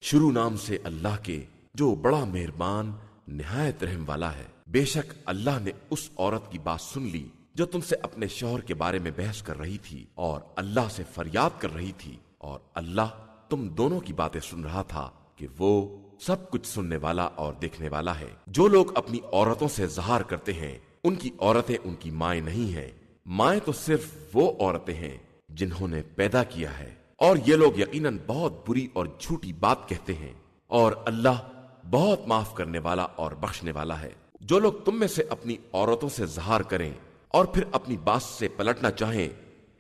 شروع نام سے اللہ کے جو بڑا مہربان نہایت رحم والا ہے۔ بے شک اللہ نے اس عورت کی بات سن لی جو تم سے اپنے شوہر کے بارے میں بحث کر رہی تھی اور اللہ سے فریاد کر رہی تھی، اور اللہ تم دونوں کی باتیں سن رہا تھا کہ وہ سب کچھ سننے والا اور دیکھنے والا ہے۔ جو لوگ اپنی عورتوں سے اظہار کرتے ہیں ان کی عورتیں ان کی مائیں نہیں ہیں، مائیں تو صرف وہ عورتیں ہیں جنہوں نے پیدا کیا ہے، اور یہ لوگ یقیناً بہت بری اور جھوٹی بات کہتے ہیں، اور اللہ بہت معاف کرنے والا اور بخشنے والا ہے۔ جو لوگ تم میں سے اپنی عورتوں سے اظہار کریں اور پھر اپنی بات سے پلٹنا چاہیں،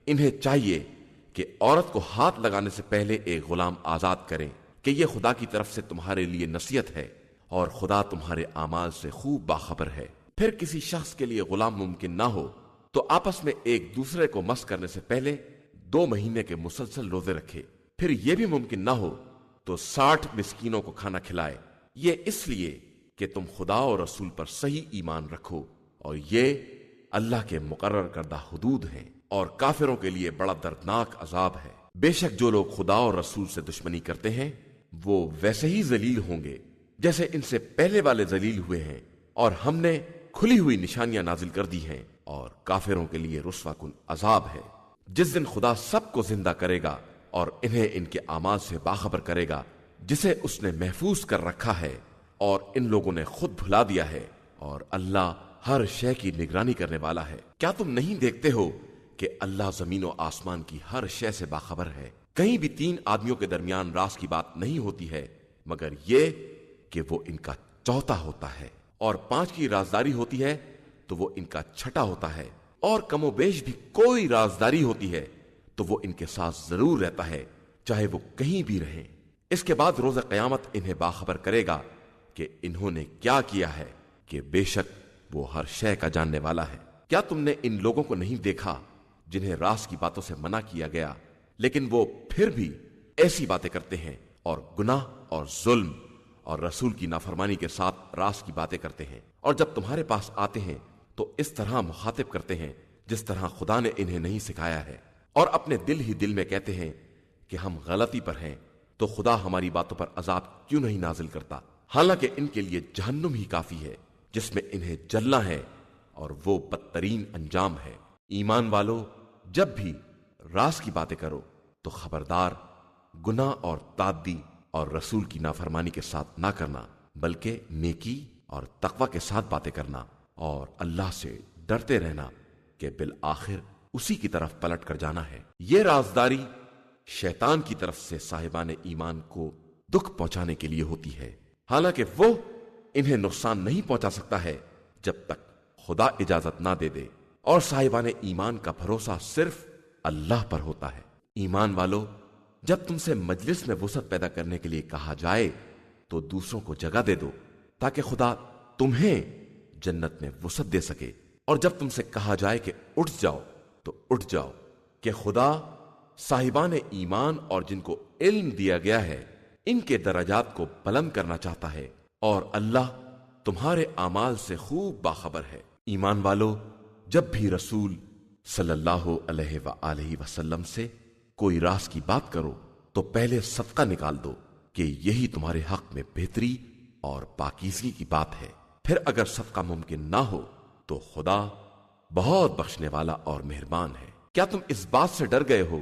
انہیں چاہیے کہ عورت کو ہاتھ لگانے سے پہلے ایک غلام آزاد کریں کہ یہ خدا کی طرف سے تمہارے لیے نصیحت ہے، اور خدا تمہارے اعمال سے خوب باخبر ہے۔ پھر کسی شخص کے لیے غلام ممکن نہ ہو تو آپس میں ایک دوسرے کو مس کرنے سے پہلے 2 مہینے کے مسلسل روزے رکھے۔ پھر یہ بھی ممکن نہ ہو تو 60 مسکینوں کو کھانا کھلائے، یہ اس لیے کہ تم خدا اور رسول پر صحیح ایمان رکھو، اور یہ اللہ کے مقرر کردہ حدود ہیں، اور کافروں کے لیے بڑا دردناک عذاب ہے۔ بے شک جو لوگ خدا اور رسول سے دشمنی کرتے ہیں وہ ویسے ہی ذلیل ہوں گے جیسے ان سے پہلے والے ذلیل ہوئے ہیں، اور ہم نے کھلی ہوئی نشانیاں نازل کر دی ہیں، اور کافروں کے لیے رسوا کن عذاب ہے۔ جس دن خدا سب کو زندہ کرے گا اور انہیں ان کے اعمال سے باخبر کرے گا جسے اس نے محفوظ کر رکھا ہے، اور ان لوگوں نے خود بھلا دیا ہے، اور اللہ ہر شے کی نگرانی کرنے والا ہے۔ کیا تم نہیں دیکھتے ہو کہ اللہ زمین و آسمان کی ہر شے سے باخبر ہے؟ کہیں بھی 3 آدمیوں کے درمیان راز کی بات نہیں ہوتی ہے مگر یہ کہ وہ ان کا چوتھا ہوتا ہے، اور 5 کی رازداری ہوتی ہے تو وہ ان کا چھٹا ہوتا ہے، اور کم و بیش بھی کوئی رازداری ہوتی ہے تو وہ ان کے ساتھ ضرور رہتا ہے، چاہے وہ کہیں بھی رہیں۔ اس کے بعد روز قیامت انہیں باخبر کرے گا کہ انہوں نے کیا کیا ہے، کہ بے شک وہ ہر شے کا جاننے والا ہے۔ کیا تم نے ان لوگوں کو نہیں دیکھا جنہیں راز کی باتوں سے منع کیا گیا لیکن وہ پھر بھی ایسی باتیں کرتے ہیں، اور گناہ اور ظلم اور رسول کی نافرمانی کے ساتھ راز کی باتیں کرتے ہیں، اور جب تمہارے پاس آتے ہیں تو اس طرح مخاطب کرتے ہیں جس طرح خدا نے انہیں نہیں سکھایا ہے، اور اپنے دل ہی دل میں کہتے ہیں کہ ہم غلطی پر ہیں، تو خدا ہماری باتوں پر عذاب کیوں نہیں نازل کرتا؟ حالانکہ ان کے لیے جہنم ہی کافی ہے جس میں انہیں جلنا ہے، اور وہ بدترین انجام ہے۔ ایمان والو، جب بھی راز کی باتیں کرو تو خبردار گناہ اور تعدی اور رسول کی نافرمانی کے ساتھ نہ کرنا، بلکہ نیکی اور تقوی کے ساتھ باتیں کرنا، اور اللہ سے ڈرتے رہنا کہ بالآخر اسی کی طرف پلٹ کر جانا ہے۔ یہ رازداری شیطان کی طرف سے صاحبان ایمان کو دکھ پہنچانے کے لیے ہوتی ہے، حالانکہ وہ انہیں نقصان نہیں پہنچا سکتا ہے جب تک خدا اجازت نہ دے دے، اور صاحبان ایمان کا بھروسہ صرف اللہ پر ہوتا ہے۔ ایمان والو، جب تم سے مجلس میں وسعت پیدا کرنے کے لیے کہا جائے تو دوسروں کو جگہ دے دو تاکہ خدا تمہیں جنت میں وسعت دے سکے، اور جب تم سے کہا جائے کہ اٹھ جاؤ تو اٹھ جاؤ، کہ خدا صاحبان ایمان اور جن کو علم دیا گیا ہے ان کے درجات کو بلند کرنا چاہتا ہے، اور اللہ تمہارے اعمال سے خوب باخبر ہے۔ ایمان والو، جب بھی رسول صلی اللہ علیہ وآلہ وسلم سے کوئی راز کی بات کرو تو پہلے صدقہ نکال دو کہ یہی تمہارے حق میں بہتری اور پاکیزگی کی بات ہے، پھر اگر صدقہ ممکن نہ ہو تو خدا بہت بخشنے والا اور مہربان ہے۔ کیا تم اس بات سے ڈر گئے ہو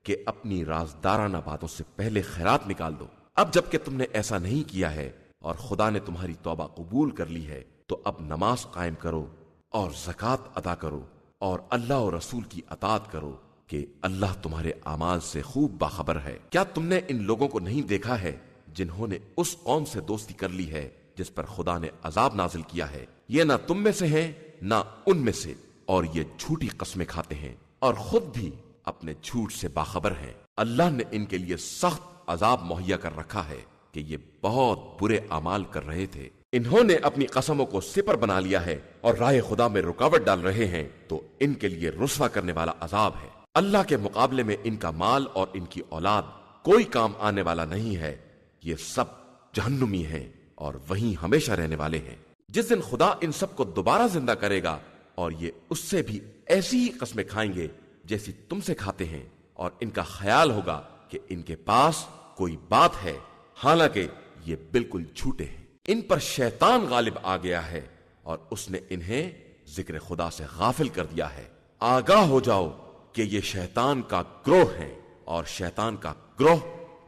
کہ اپنی رازدارانہ باتوں سے پہلے خیرات نکال دو؟ اب جب کہ تم نے ایسا نہیں کیا ہے اور خدا نے تمہاری توبہ قبول کر لی ہے تو اب نماز قائم کرو اور زکوٰۃ ادا کرو اور اللہ اور رسول کی اطاعت کرو کہ اللہ تمہارے اعمال سے خوب باخبر ہے۔ کیا تم نے ان لوگوں کو نہیں دیکھا ہے جنہوں نے اس قوم سے دوستی کر لی ہے جس پر خدا نے عذاب نازل کیا ہے؟ یہ نہ تم میں سے ہیں نہ ان میں سے، اور یہ جھوٹی قسمیں کھاتے ہیں اور خود بھی اپنے جھوٹ سے باخبر ہیں۔ اللہ نے ان کے لیے سخت عذاب مہیا کر رکھا ہے کہ یہ بہت برے اعمال کر رہے تھے۔ انہوں نے اپنی قسموں کو سپر بنا لیا ہے اور راہ خدا میں رکاوٹ ڈال رہے ہیں، تو ان کے لیے رسوا کرنے والا عذاب ہے۔ اللہ کے مقابلے میں ان کا مال اور ان کی اولاد کوئی کام آنے والا نہیں ہے، یہ سب جہنمی ہیں اور وہیں ہمیشہ رہنے والے ہیں۔ جس دن خدا ان سب کو دوبارہ زندہ کرے گا اور یہ اس سے بھی ایسی ہی قسمیں کھائیں گے جیسی تم سے کھاتے ہیں، اور ان کا خیال ہوگا کہ ان کے پاس کوئی بات ہے حالانکہ یہ بالکل جھوٹے ہیں۔ ان پر شیطان غالب آ گیا ہے اور اس نے انہیں ذکر خدا سے غافل کر دیا ہے۔ آگاہ ہو جاؤ کہ یہ شیطان کا گروہ ہے اور شیطان کا گروہ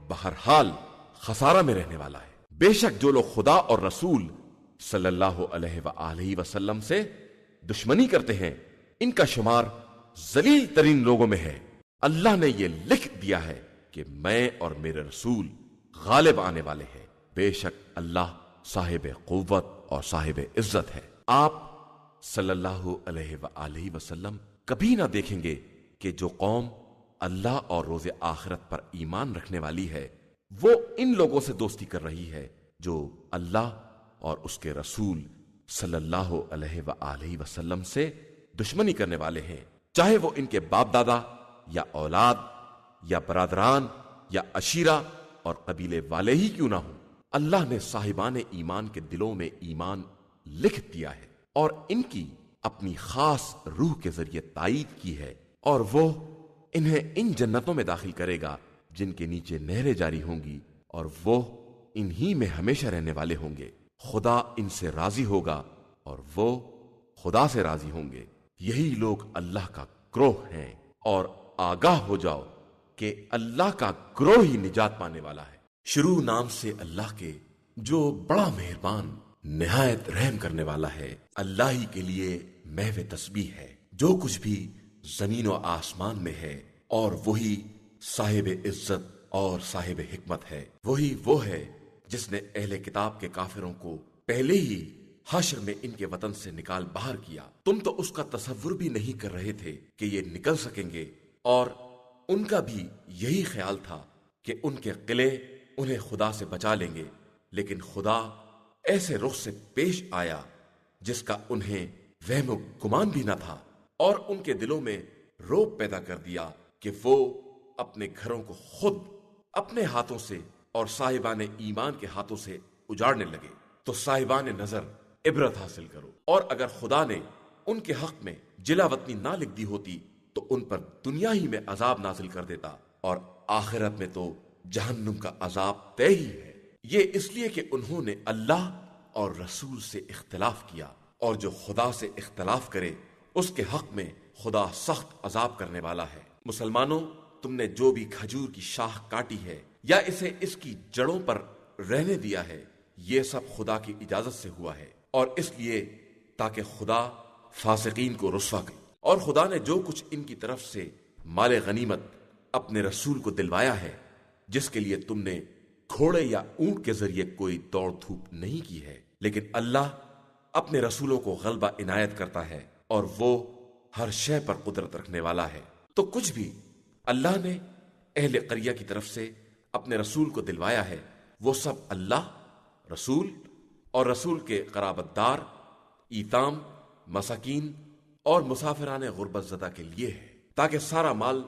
بہرحال خسارہ میں رہنے والا ہے۔ بے شک جو لوگ خدا اور رسول صلی اللہ علیہ وآلہ وسلم سے دشمنی کرتے ہیں ان کا شمار ذلیل ترین لوگوں میں ہے۔ اللہ نے یہ لکھ دیا ہے کہ میں اور میرے رسول غالب آنے والے ہیں۔ بے شک اللہ صاحب قوت اور صاحب عزت ہے۔ آپ صلی اللہ علیہ وآلہ وسلم کبھی نہ دیکھیں گے کہ جو قوم اللہ اور روز آخرت پر ایمان رکھنے والی ہے وہ ان لوگوں سے دوستی کر رہی ہے جو اللہ اور اس کے رسول صلی اللہ علیہ وآلہ وسلم سے دشمنی کرنے والے ہیں، چاہے وہ ان کے باپ دادا یا اولاد یا برادران یا عشیرہ اور قبیلے والے ہی کیوں نہ ہوں۔ اللہ نے صاحبان ایمان کے دلوں میں ایمان لکھ دیا ہے اور ان کی اپنی خاص روح کے ذریعے تائید کی ہے، اور وہ انہیں ان جنتوں میں داخل کرے گا جن کے نیچے نہریں جاری ہوں گی اور وہ انہی میں ہمیشہ رہنے والے ہوں گے۔ خدا ان سے راضی ہوگا اور وہ خدا سے راضی ہوں گے۔ یہی لوگ اللہ کا گروہ ہیں، اور آگاہ ہو جاؤ کہ اللہ کا گروہ ہی نجات پانے والا ہے۔ شروع نام سے اللہ کے جو بڑا مہربان نہایت رحم کرنے والا ہے۔ اللہ ہی کے لیے محو تسبیح ہے جو کچھ بھی زمین و آسمان میں ہے، اور وہی صاحب عزت اور صاحب حکمت ہے۔ وہی وہ ہے جس نے اہل کتاب کے کافروں کو پہلے ہی حشر میں ان کے وطن سے نکال باہر کیا۔ تم تو اس کا تصور بھی نہیں کر رہے تھے کہ یہ نکل سکیں گے، اور ان کا بھی یہی خیال تھا کہ ان کے قلعے انہیں خدا سے بچا لیں گے، لیکن خدا ایسے رخ سے پیش آیا جس کا انہیں وہم و گمان بھی نہ تھا، اور ان کے دلوں میں روب پیدا کر دیا کہ وہ اپنے گھروں کو خود اپنے ہاتھوں سے اور صاحبان ایمان کے ہاتھوں سے اجاڑنے لگے۔ تو صاحبان نظر عبرت حاصل کرو، اور اگر خدا نے ان کے حق میں جلا وطنی نہ لکھ دی ہوتی تو ان پر دنیا ہی میں عذاب نازل کر دیتا، اور آخرت میں تو جہنم کا عذاب طے ہی ہے۔ یہ اس لیے کہ انہوں نے اللہ اور رسول سے اختلاف کیا، اور جو خدا سے اختلاف کرے اس کے حق میں خدا سخت عذاب کرنے والا ہے۔ مسلمانوں، تم نے جو بھی کھجور کی شاخ کاٹی ہے یا اسے اس کی جڑوں پر رہنے دیا ہے، یہ سب خدا کی اجازت سے ہوا ہے، اور اس لیے تاکہ خدا فاسقین کو رسوا کرے۔ اور خدا نے جو کچھ ان کی طرف سے مال غنیمت اپنے رسول کو دلوایا ہے، جس کے لیے تم نے گھوڑے یا اونٹ کے ذریعے کوئی دوڑ دھوپ نہیں کی ہے، لیکن اللہ اپنے رسولوں کو غلبہ عنایت کرتا ہے، اور وہ ہر شے پر قدرت رکھنے والا ہے۔ تو کچھ بھی اللہ نے اہل قریہ کی طرف سے اپنے رسول کو دلوایا ہے، وہ سب اللہ، رسول اور رسول کے قرابت دار، ایتام، مساکین اور مسافران غربت زدہ کے لیے ہے، تاکہ سارا مال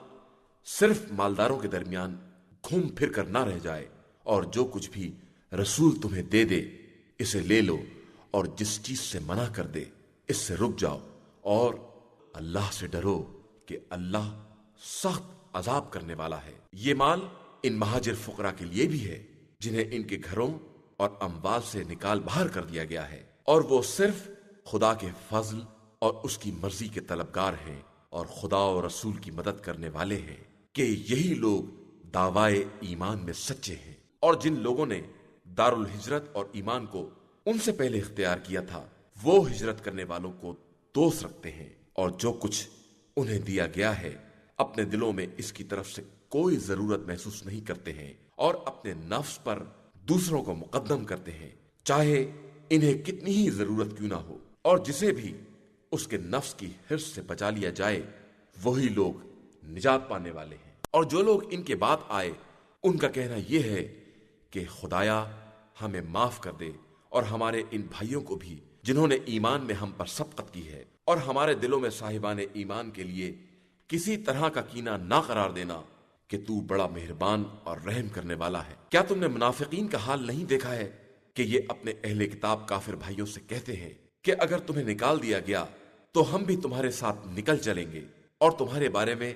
صرف مالداروں کے درمیان گھوم پھر کر نہ رہ جائے، اور جو کچھ بھی رسول تمہیں دے دے اسے لے لو، اور جس چیز سے منع کر دے اس سے رک جاؤ، اور اللہ سے ڈرو کہ اللہ سخت عذاب کرنے والا ہے۔ یہ مال ان مہاجر فقراء کے لیے بھی ہے جنہیں ان کے گھروں اور اموال سے نکال باہر کر دیا گیا ہے، اور وہ صرف خدا کے فضل اور اس کی مرضی کے طلبگار ہیں، اور خدا اور رسول کی مدد کرنے والے ہیں، کہ یہی لوگ دعوائے ایمان میں سچے ہیں۔ اور جن لوگوں نے دار الہجرت اور ایمان کو ان سے پہلے اختیار کیا تھا، وہ ہجرت کرنے والوں کو دوست رکھتے ہیں، اور جو کچھ انہیں دیا گیا ہے اپنے دلوں میں اس کی طرف سے کوئی ضرورت محسوس نہیں کرتے ہیں، اور اپنے نفس پر دوسروں کو مقدم کرتے ہیں، چاہے انہیں کتنی ہی ضرورت کیوں نہ ہو۔ اور جسے بھی اس کے نفس کی حرص سے بچا لیا جائے وہی لوگ نجات پانے والے ہیں۔ اور جو لوگ ان کے بعد آئے ان کا کہنا یہ ہے کہ خدایا ہمیں معاف کر دے، اور ہمارے ان بھائیوں کو بھی جنہوں نے ایمان میں ہم پر سبقت کی ہے، اور ہمارے دلوں میں صاحبان ایمان کے لیے کسی طرح کا کینہ نہ قرار دینا، کہ تو بڑا مہربان اور رحم کرنے والا ہے۔ کیا تم نے منافقین کا حال نہیں دیکھا ہے کہ یہ اپنے اہل کتاب کافر بھائیوں سے کہتے ہیں کہ اگر تمہیں نکال دیا گیا تو ہم بھی تمہارے ساتھ نکل چلیں گے، اور تمہارے بارے میں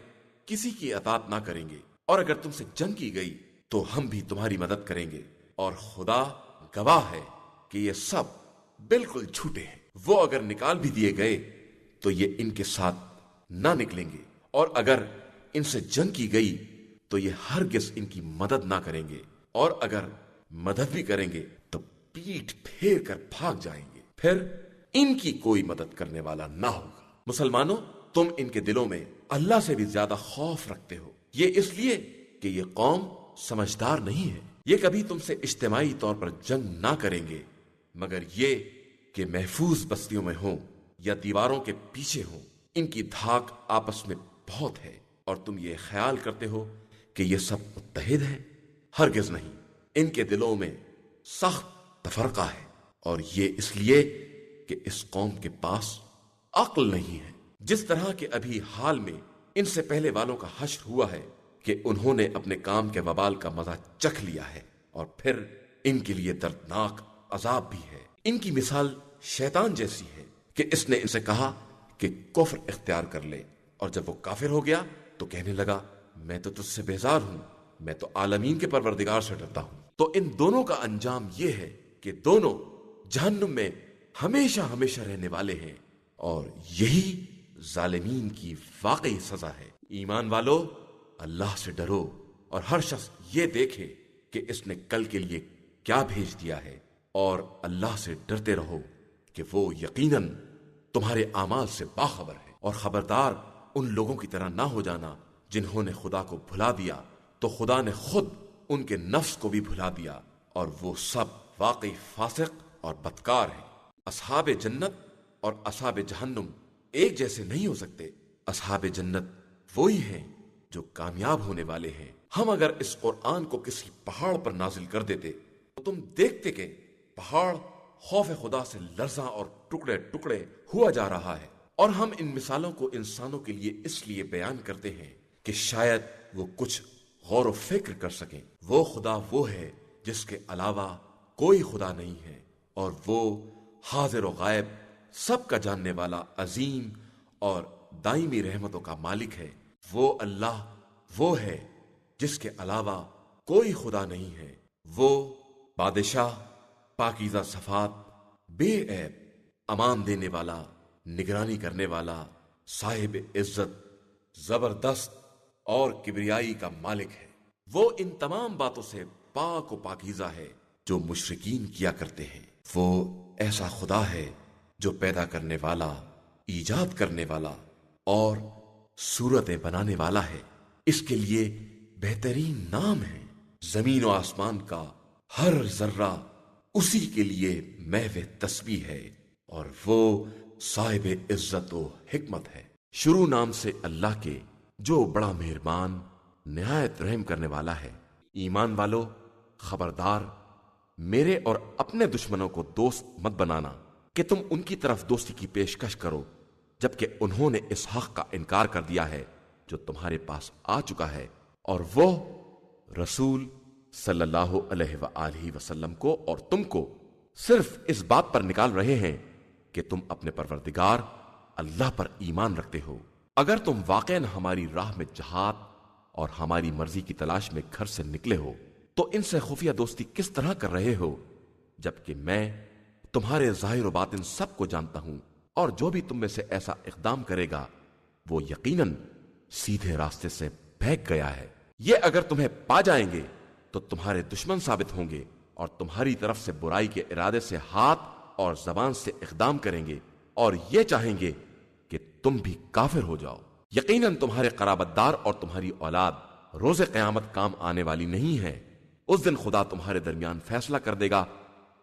کسی کی اطاعت نہ کریں گے، اور اگر تم سے جنگ کی گئی تو ہم بھی تمہاری مدد کریں گے، اور خدا گواہ ہے کہ یہ سب بالکل جھوٹے ہیں۔ وہ اگر نکال بھی دیے گئے تو یہ ان کے ساتھ نہ نکلیں گے، اور اگر ان سے جنگ کی گئی تو یہ ہرگز ان کی مدد نہ کریں گے، اور اگر مدد بھی کریں گے تو پیٹھ پھیر کر بھاگ جائیں گے، پھر ان کی کوئی مدد کرنے والا نہ ہوگا۔ مسلمانوں، تم ان کے دلوں میں اللہ سے بھی زیادہ خوف رکھتے ہو، یہ اس لیے کہ یہ قوم سمجھدار نہیں ہے۔ یہ کبھی تم سے اجتماعی طور پر جنگ نہ کریں گے مگر یہ کہ محفوظ بستیوں میں ہوں یا دیواروں کے پیچھے ہوں۔ ان کی دھاک آپس میں بہت ہے، اور تم یہ خیال کرتے ہو کہ یہ سب متحد ہیں، ہرگز نہیں۔ ان کے دلوں میں سخت تفرقہ ہے، اور یہ اس لیے کہ اس قوم کے پاس عقل نہیں ہے۔ جس طرح کہ ابھی حال میں ان سے پہلے والوں کا حشر ہوا ہے کہ انہوں نے اپنے کام کے وبال کا مزہ چکھ لیا ہے، اور پھر ان کے لیے دردناک عذاب بھی ہے۔ ان کی مثال شیطان جیسی ہے کہ اس نے ان سے کہا کہ کفر اختیار کر لے، اور جب وہ کافر ہو گیا تو کہنے لگا میں تو تجھ سے بیزار ہوں، میں تو عالمین کے پروردگار سے ڈرتا ہوں۔ تو ان دونوں کا انجام یہ ہے کہ دونوں جہنم میں ہمیشہ ہمیشہ رہنے والے ہیں، اور یہی ظالمین کی واقعی سزا ہے۔ ایمان والو، اللہ سے ڈرو، اور ہر شخص یہ دیکھے کہ اس نے کل کے لیے کیا بھیج دیا ہے، اور اللہ سے ڈرتے رہو کہ وہ یقیناً تمہارے اعمال سے باخبر ہے۔ اور خبردار ان لوگوں کی طرح نہ ہو جانا جنہوں نے خدا کو بھلا دیا تو خدا نے خود ان کے نفس کو بھی بھلا دیا، اور وہ سب واقعی فاسق اور بدکار ہیں۔ اصحاب جنت اور اصحاب جہنم ایک جیسے نہیں ہو سکتے۔ اصحاب جنت وہی ہیں جو کامیاب ہونے والے ہیں۔ ہم اگر اس قرآن کو کسی پہاڑ پر نازل کر دیتے تو تم دیکھتے کہ پہاڑ خوف خدا سے لرزاں اور ٹکڑے ٹکڑے ہوا جا رہا ہے۔ اور ہم ان مثالوں کو انسانوں کے لیے اس لیے بیان کرتے ہیں کہ شاید وہ کچھ غور و فکر کر سکیں۔ وہ خدا وہ ہے جس کے علاوہ کوئی خدا نہیں ہے، اور وہ حاضر و غائب، سب کا جاننے والا، عظیم اور دائمی رحمتوں کا مالک ہے۔ وہ اللہ وہ ہے جس کے علاوہ کوئی خدا نہیں ہے۔ وہ بادشاہ، پاکیزہ صفات، بے عیب، امان دینے والا، نگرانی کرنے والا، صاحب عزت، زبردست اور کبریائی کا مالک ہے۔ وہ ان تمام باتوں سے پاک و پاکیزہ ہے جو مشرکین کیا کرتے ہیں۔ وہ ایسا خدا ہے جو پیدا کرنے والا، ایجاد کرنے والا اور صورتیں بنانے والا ہے۔ اس کے لیے بہترین نام ہے۔ زمین و آسمان کا ہر ذرہ اسی کے لیے محو تسبیح ہے، اور وہ صاحب عزت و حکمت ہے۔ شروع نام سے اللہ کے جو بڑا مہربان نہایت رحم کرنے والا ہے۔ ایمان والو، خبردار، میرے اور اپنے دشمنوں کو دوست مت بنانا کہ تم ان کی طرف دوستی کی پیشکش کرو جبکہ انہوں نے اس حق کا انکار کر دیا ہے جو تمہارے پاس آ چکا ہے، اور وہ رسول صلی اللہ علیہ وآلہ وسلم کو اور تم کو صرف اس بات پر نکال رہے ہیں کہ تم اپنے پروردگار اللہ پر ایمان رکھتے ہو۔ اگر تم واقعاً ہماری راہ میں جہاد اور ہماری مرضی کی تلاش میں گھر سے نکلے ہو تو ان سے خفیہ دوستی کس طرح کر رہے ہو، جبکہ میں تمہارے ظاہر و باطن سب کو جانتا ہوں، اور جو بھی تم میں سے ایسا اقدام کرے گا وہ یقیناً سیدھے راستے سے بہک گیا ہے۔ یہ اگر تمہیں پا جائیں گے تو تمہارے دشمن ثابت ہوں گے، اور تمہاری طرف سے برائی کے ارادے سے ہاتھ اور زبان سے اقدام کریں گے، اور یہ چاہیں گے کہ تم بھی کافر ہو جاؤ۔ یقیناً تمہارے قرابت دار اور تمہاری اولاد روز قیامت کام آنے والی نہیں ہے۔ اس دن خدا تمہارے درمیان فیصلہ کر دے گا،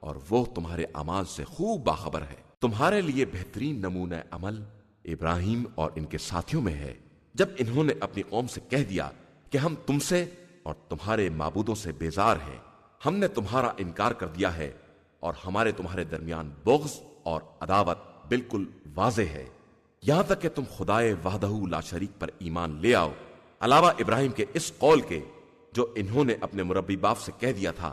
اور وہ تمہارے اعمال سے خوب باخبر ہے۔ تمہارے لیے بہترین نمونہ عمل ابراہیم اور ان کے ساتھیوں میں ہے، جب انہوں نے اپنی قوم سے کہہ دیا کہ ہم تم سے اور تمہارے معبودوں سے بیزار ہیں، ہم نے تمہارا انکار کر دیا ہے، اور ہمارے تمہارے درمیان بغض اور عداوت بالکل واضح ہے، یہاں تک کہ تم خدائے وحدہ لا شریک پر ایمان لے آؤ، علاوہ ابراہیم کے اس قول کے جو انہوں نے اپنے مربی باپ سے کہہ دیا تھا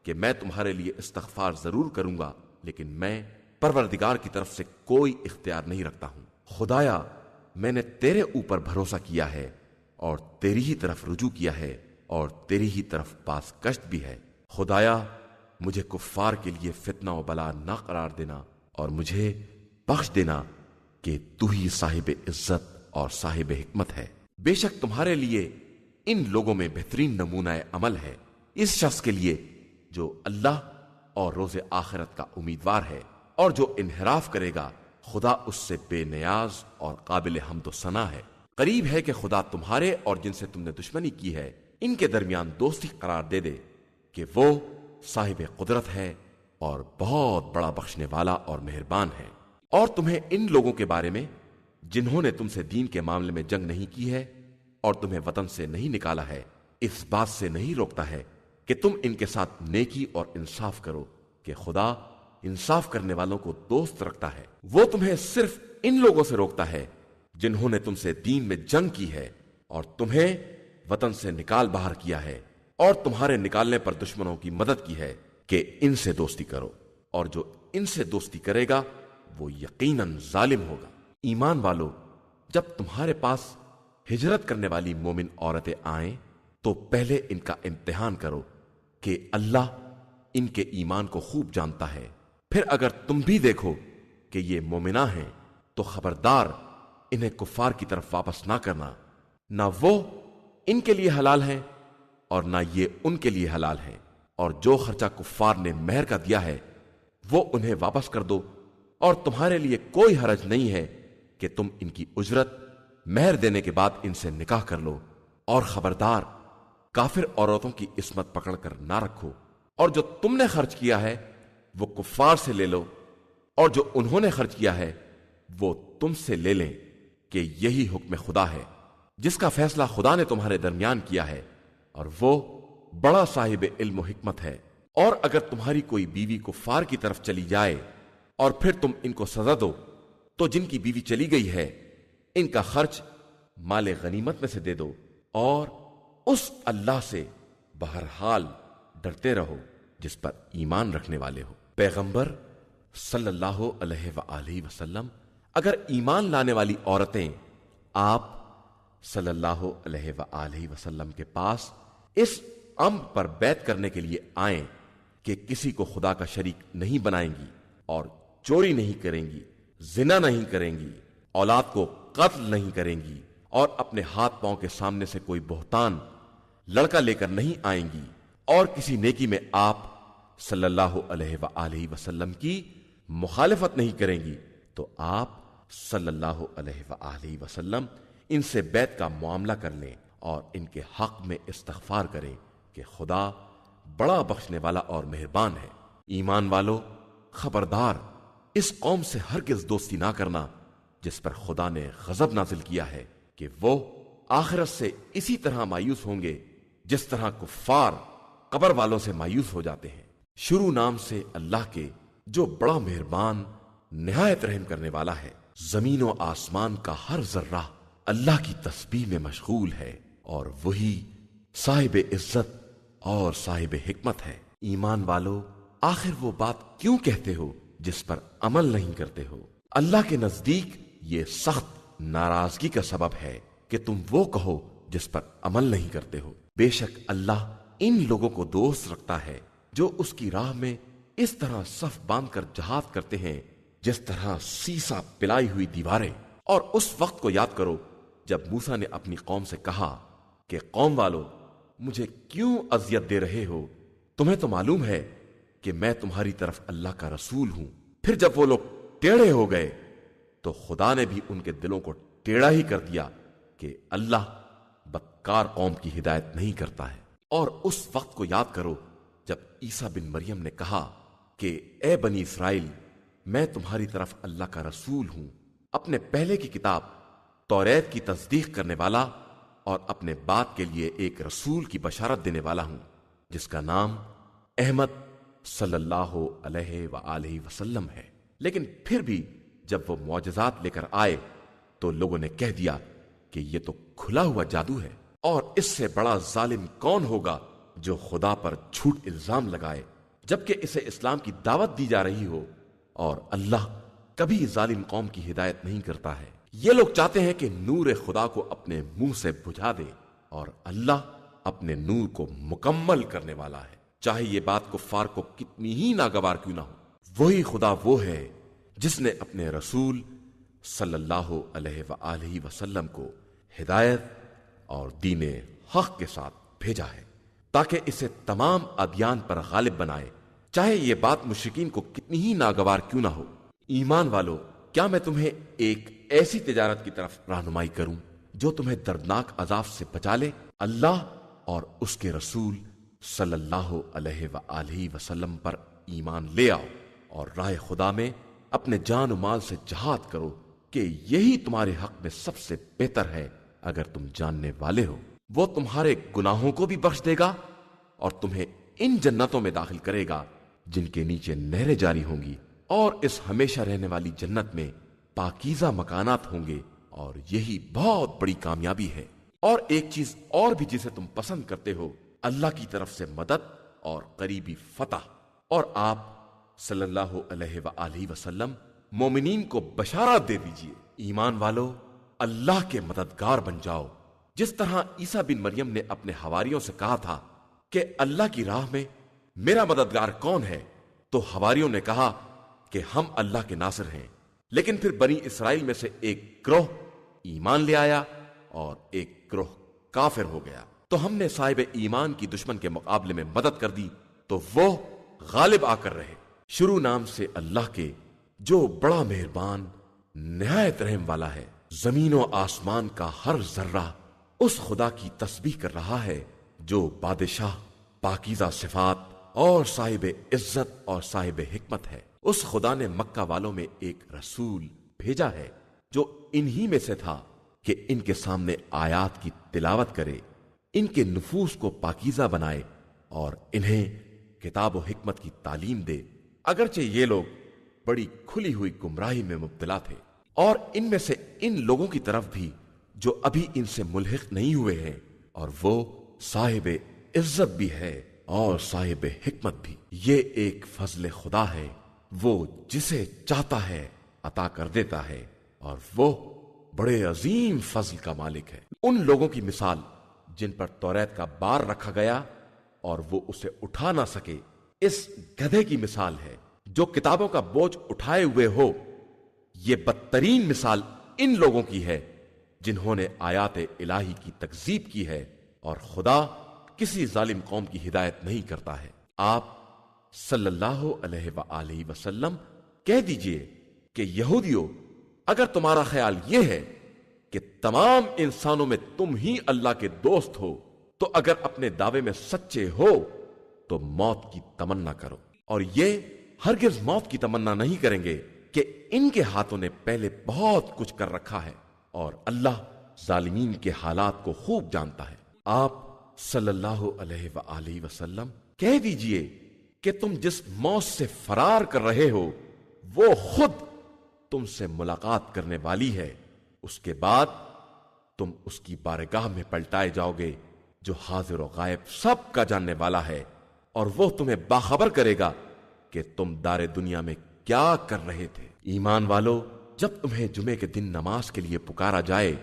کہ میں تمہارے لیے استغفار ضرور کروں گا لیکن میں پروردگار کی طرف سے کوئی اختیار نہیں رکھتا ہوں۔ خدایا، میں نے تیرے اوپر بھروسہ کیا ہے اور تیری ہی طرف رجوع کیا ہے اور تیری ہی طرف باز گشت بھی ہے۔ خدایا، مجھے کفار کے لیے فتنہ و بلا نہ قرار دینا اور مجھے بخش دینا کہ تو ہی صاحب عزت اور صاحب حکمت ہے۔ بے شک تمہارے لیے ان لوگوں میں بہترین نمونہ عمل ہے اس شخص کے لیے جو اللہ اور روز آخرت کا امیدوار ہے، اور جو انحراف کرے گا خدا اس سے بے نیاز اور قابل حمد و ثنا ہے۔ قریب ہے کہ خدا تمہارے اور جن سے تم نے دشمنی کی ہے ان کے درمیان دوستی قرار دے دے کہ وہ صاحب قدرت ہے اور بہت بڑا بخشنے والا اور مہربان ہے۔ اور تمہیں ان لوگوں کے بارے میں جنہوں نے تم سے دین کے معاملے میں جنگ نہیں کی ہے اور تمہیں وطن سے نہیں نکالا ہے، اس بات سے نہیں روکتا ہے کہ تم ان کے ساتھ نیکی اور انصاف کرو کہ خدا انصاف کرنے والوں کو دوست رکھتا ہے۔ وہ تمہیں صرف ان لوگوں سے روکتا ہے جنہوں نے تم سے دین میں جنگ کی ہے اور تمہیں وطن سے نکال باہر کیا ہے اور تمہارے نکالنے پر دشمنوں کی مدد کی ہے کہ ان سے دوستی کرو، اور جو ان سے دوستی کرے گا وہ یقیناً ظالم ہوگا۔ ایمان والو، جب تمہارے پاس ہجرت کرنے والی مومن عورتیں آئیں تو پہلے ان کا امتحان کرو کہ اللہ ان کے ایمان کو خوب جانتا ہے۔ پھر اگر تم بھی دیکھو کہ یہ مومنہ ہیں تو خبردار انہیں کفار کی طرف واپس نہ کرنا، نہ وہ ان کے لیے حلال ہیں اور نہ یہ ان کے لیے حلال ہیں، اور جو خرچہ کفار نے مہر کا دیا ہے وہ انہیں واپس کر دو، اور تمہارے لیے کوئی حرج نہیں ہے کہ تم ان کی اجرت مہر دینے کے بعد ان سے نکاح کر لو، اور خبردار کافر عورتوں کی عصمت پکڑ کر نہ رکھو، اور جو تم نے خرچ کیا ہے وہ کفار سے لے لو، اور جو انہوں نے خرچ کیا ہے وہ تم سے لے لیں، کہ یہی حکم خدا ہے جس کا فیصلہ خدا نے تمہارے درمیان کیا ہے، اور وہ بڑا صاحب علم و حکمت ہے۔ اور اگر تمہاری کوئی بیوی کفار کی طرف چلی جائے اور پھر تم ان کو سزا دو تو جن کی بیوی چلی گئی ہے ان کا خرچ مال غنیمت میں سے دے دو، اور اس اللہ سے بہرحال ڈرتے رہو جس پر ایمان رکھنے والے ہو۔ پیغمبر صلی اللہ علیہ وآلہ وسلم، اگر ایمان لانے والی عورتیں آپ صلی اللہ علیہ وآلہ وسلم کے پاس اس امر پر بیعت کرنے کے لیے آئیں کہ کسی کو خدا کا شریک نہیں بنائیں گی اور چوری نہیں کریں گی، زنا نہیں کریں گی، اولاد کو قتل نہیں کریں گی، اور اپنے ہاتھ پاؤں کے سامنے سے کوئی بہتان لڑکا لے کر نہیں آئیں گی، اور کسی نیکی میں آپ صلی اللہ علیہ وآلہ وسلم کی مخالفت نہیں کریں گی، تو آپ صلی اللہ علیہ وآلہ وسلم ان سے بیعت کا معاملہ کر لیں اور ان کے حق میں استغفار کریں کہ خدا بڑا بخشنے والا اور مہربان ہے۔ ایمان والو، خبردار اس قوم سے ہرگز دوستی نہ کرنا جس پر خدا نے غضب نازل کیا ہے کہ وہ آخرت سے اسی طرح مایوس ہوں گے جس طرح کفار قبر والوں سے مایوس ہو جاتے ہیں۔ شروع نام سے اللہ کے جو بڑا مہربان نہایت رحم کرنے والا ہے۔ زمین و آسمان کا ہر ذرہ اللہ کی تسبیح میں مشغول ہے، اور وہی صاحب عزت اور صاحب حکمت ہے۔ ایمان والو، آخر وہ بات کیوں کہتے ہو جس پر عمل نہیں کرتے ہو؟ اللہ کے نزدیک یہ سخت ناراضگی کا سبب ہے کہ تم وہ کہو جس پر عمل نہیں کرتے ہو۔ بے شک اللہ ان لوگوں کو دوست رکھتا ہے جو اس کی راہ میں اس طرح صف باندھ کر جہاد کرتے ہیں جس طرح سیسا پلائی ہوئی دیواریں۔ اور اس وقت کو یاد کرو جب موسیٰ نے اپنی قوم سے کہا کہ قوم والو، مجھے کیوں اذیت دے رہے ہو؟ تمہیں تو معلوم ہے کہ میں تمہاری طرف اللہ کا رسول ہوں۔ پھر جب وہ لوگ ٹیڑھے ہو گئے تو خدا نے بھی ان کے دلوں کو ٹیڑھا ہی کر دیا کہ اللہ بدکار قوم کی ہدایت نہیں کرتا ہے۔ اور اس وقت کو یاد کرو جب عیسیٰ بن مریم نے کہا کہ اے بنی اسرائیل، میں تمہاری طرف اللہ کا رسول ہوں، اپنے پہلے کی کتاب توریت کی تصدیق کرنے والا اور اپنے بعد کے لیے ایک رسول کی بشارت دینے والا ہوں جس کا نام احمد صلی اللہ علیہ وآلہ وسلم ہے۔ لیکن پھر بھی جب وہ معجزات لے کر آئے تو لوگوں نے کہہ دیا کہ یہ تو کھلا ہوا جادو ہے، اور اس سے بڑا ظالم کون ہوگا جو خدا پر جھوٹ الزام لگائے جبکہ اسے اسلام کی دعوت دی جا رہی ہو، اور اللہ کبھی ظالم قوم کی ہدایت نہیں کرتا ہے۔ یہ لوگ چاہتے ہیں کہ نور خدا کو اپنے منہ سے بجھا دے، اور اللہ اپنے نور کو مکمل کرنے والا ہے۔ چاہے یہ بات کفار کو کتنی ہی ناگوار کیوں نہ ہو۔ وہی خدا وہ ہے جس نے اپنے رسول صلی اللہ علیہ وآلہ وسلم کو ہدایت اور دین حق کے ساتھ بھیجا ہے تاکہ اسے تمام ادیان پر غالب بنائے، چاہے یہ بات مشرکین کو کتنی ہی ناگوار کیوں نہ ہو۔ ایمان والو، کیا میں تمہیں ایک ایسی تجارت کی طرف رہنمائی کروں جو تمہیں دردناک عذاب سے بچا لے؟ اللہ اور اس کے رسول صلی اللہ علیہ وآلہ وسلم پر ایمان لے آؤ اور راہ خدا میں اپنے جان و مال سے جہاد کرو کہ یہی تمہارے حق میں سب سے بہتر ہے اگر تم جاننے والے ہو۔ وہ تمہارے گناہوں کو بھی بخش دے گا اور تمہیں ان جنتوں میں داخل کرے گا جن کے نیچے نہریں جاری ہوں گی، اور اس ہمیشہ رہنے والی جنت میں پاکیزہ مکانات ہوں گے، اور یہی بہت بڑی کامیابی ہے۔ اور ایک چیز اور بھی جسے تم پسند کرتے ہو، اللہ کی طرف سے مدد اور قریبی فتح۔ اور آپ صلی اللہ علیہ وآلہ وسلم مومنین کو بشارت دے دیجئے، ایمان والو، اللہ کے مددگار بن جاؤ، جس طرح عیسیٰ بن مریم نے اپنے حواریوں سے کہا تھا کہ اللہ کی راہ میں میرا مددگار کون ہے؟ تو حواریوں نے کہا کہ ہم اللہ کے ناصر ہیں۔ لیکن پھر بنی اسرائیل میں سے ایک گروہ ایمان لے آیا اور ایک گروہ کافر ہو گیا، تو ہم نے صاحب ایمان کی دشمن کے مقابلے میں مدد کر دی تو وہ غالب آ کر رہے۔ شروع نام سے اللہ کے جو بڑا مہربان نہایت رحم والا ہے۔ زمین و آسمان کا ہر ذرہ اس خدا کی تسبیح کر رہا ہے جو بادشاہ، پاکیزہ صفات اور صاحب عزت اور صاحب حکمت ہے۔ اس خدا نے مکہ والوں میں ایک رسول بھیجا ہے جو انہی میں سے تھا کہ ان کے سامنے آیات کی تلاوت کرے، ان کے نفوس کو پاکیزہ بنائے اور انہیں کتاب و حکمت کی تعلیم دے، اگرچہ یہ لوگ بڑی کھلی ہوئی گمراہی میں مبتلا تھے۔ اور ان میں سے ان لوگوں کی طرف بھی جو ابھی ان سے ملحق نہیں ہوئے ہیں، اور وہ صاحب عزت بھی ہے اور صاحب حکمت بھی۔ یہ ایک فضل خدا ہے، وہ جسے چاہتا ہے عطا کر دیتا ہے، اور وہ بڑے عظیم فضل کا مالک ہے۔ ان لوگوں کی مثال جن پر توریت کا بار رکھا گیا اور وہ اسے اٹھا نہ سکے، اس گدھے کی مثال ہے جو کتابوں کا بوجھ اٹھائے ہوئے ہو۔ یہ بدترین مثال ان لوگوں کی ہے جنہوں نے آیات الہی کی تکذیب کی ہے، اور خدا کسی ظالم قوم کی ہدایت نہیں کرتا ہے۔ آپ صلی اللہ علیہ وآلہ وسلم کہہ دیجئے کہ یہودیوں، اگر تمہارا خیال یہ ہے کہ تمام انسانوں میں تم ہی اللہ کے دوست ہو، تو اگر اپنے دعوے میں سچے ہو تو موت کی تمنا کرو، اور یہ ہرگز موت کی تمنا نہیں کریں گے کہ ان کے ہاتھوں نے پہلے بہت کچھ کر رکھا ہے، اور اللہ ظالمین کے حالات کو خوب جانتا ہے۔ آپ صلی اللہ علیہ وآلہ وسلم کہہ دیجئے کہ تم جس موت سے فرار کر رہے ہو وہ خود تم سے ملاقات کرنے والی ہے، اس کے بعد تم اس کی بارگاہ میں پلٹائے جاؤ گے جو حاضر و غائب سب کا جاننے والا ہے، اور وہ تمہیں باخبر کرے گا کہ تم دار دنیا میں کیا کر رہے تھے۔ ایمان والو، جب تمہیں جمعے کے دن نماز کے لیے پکارا جائے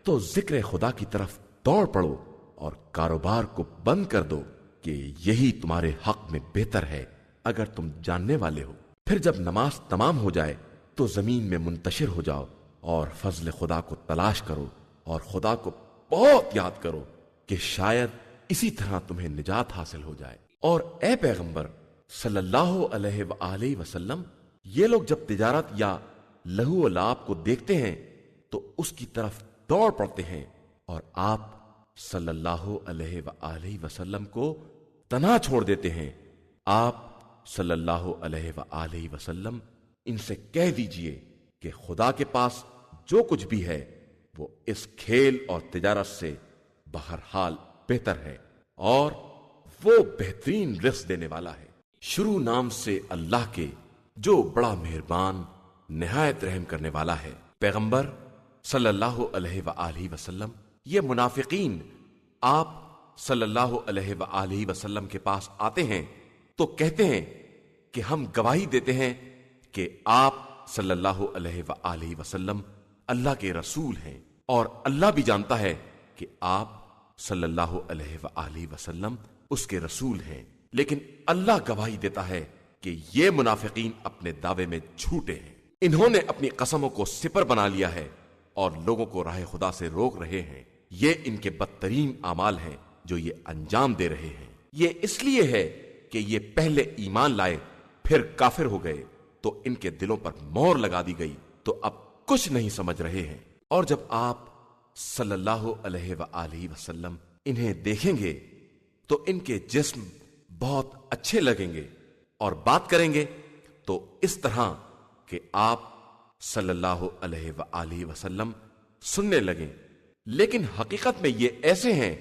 تو ذکر خدا کی طرف دوڑ پڑو اور کاروبار کو بند کر دو کہ یہی تمہارے حق میں بہتر ہے اگر تم جاننے والے ہو۔ پھر جب نماز تمام ہو جائے تو زمین میں منتشر ہو جاؤ اور فضل خدا کو تلاش کرو، اور خدا کو بہت یاد کرو کہ شاید اسی طرح تمہیں نجات حاصل ہو جائے۔ اور اے پیغمبر صلی اللہ علیہ وآلہ وسلم، یہ لوگ جب تجارت یا لہو و لعب کو دیکھتے ہیں تو اس کی طرف دوڑ پڑتے ہیں، اور آپ صلی اللہ علیہ وآلہ وسلم کو تنہا چھوڑ دیتے ہیں۔ آپ صلی اللہ علیہ وآلہ وسلم ان سے کہہ دیجئے کہ خدا کے پاس جو کچھ بھی ہے وہ اس کھیل اور تجارت سے بہرحال بہتر ہے، اور وہ بہترین رزق دینے والا ہے۔ شروع نام سے اللہ کے جو بڑا مہربان نہایت رحم کرنے والا ہے۔ پیغمبر صلی اللہ علیہ وآلہ وسلم، یہ منافقین آپ صلی اللہ علیہ وآلہ وسلم کے پاس آتے ہیں تو کہتے ہیں کہ ہم گواہی دیتے ہیں کہ آپ صلی اللہ علیہ وآلہ وسلم اللہ کے رسول ہیں، اور اللہ بھی جانتا ہے کہ آپ صلی اللہ علیہ وآلہ وسلم اس کے رسول ہیں۔ لیکن اللہ گواہی دیتا ہے کہ یہ منافقین اپنے دعوے میں جھوٹے ہیں۔ انہوں نے اپنی قسموں کو سپر بنا لیا ہے اور لوگوں کو راہ خدا سے روک رہے ہیں۔ یہ ان کے بدترین اعمال ہیں جو یہ انجام دے رہے ہیں۔ یہ اس لیے ہے کہ یہ پہلے ایمان لائے پھر کافر ہو گئے تو ان کے دلوں پر مہر لگا دی گئی، تو اب کچھ نہیں سمجھ رہے ہیں۔ اور جب آپ صلی اللہ علیہ وآلہ وسلم انہیں دیکھیں گے تو ان کے جسم بہت اچھے لگیں گے اور بات کریں گے تو اس طرح کہ آپ صلی اللہ علیہ وآلہ وسلم سننے لگیں، لیکن حقیقت میں یہ ایسے ہیں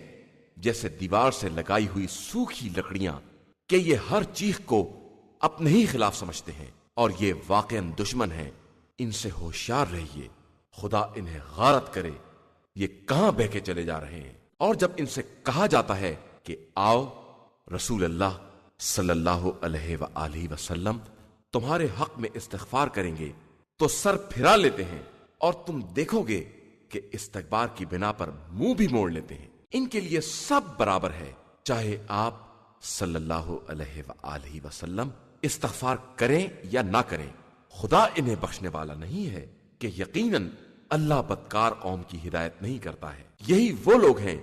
جیسے دیوار سے لگائی ہوئی سوکھی لکڑیاں کہ یہ ہر چیز کو اپنے ہی خلاف سمجھتے ہیں اور یہ واقعاً دشمن ہیں۔ ان سے ہوشیار رہیے، خدا انہیں غارت کرے، یہ کہاں بہ کے چلے جا رہے ہیں۔ اور جب ان سے کہا جاتا ہے کہ آؤ رسول اللہ صلی اللہ علیہ وآلہ وسلم تمہارے حق میں استغفار کریں گے تو سر پھرا لیتے ہیں، اور تم دیکھو گے کہ استکبار کی بنا پر منہ بھی موڑ لیتے ہیں۔ ان کے لیے سب برابر ہے، چاہے آپ صلی اللہ علیہ وآلہ وسلم استغفار کریں یا نہ کریں، خدا انہیں بخشنے والا نہیں ہے کہ یقیناً اللہ بدکار قوم کی ہدایت نہیں کرتا ہے۔ یہی وہ لوگ ہیں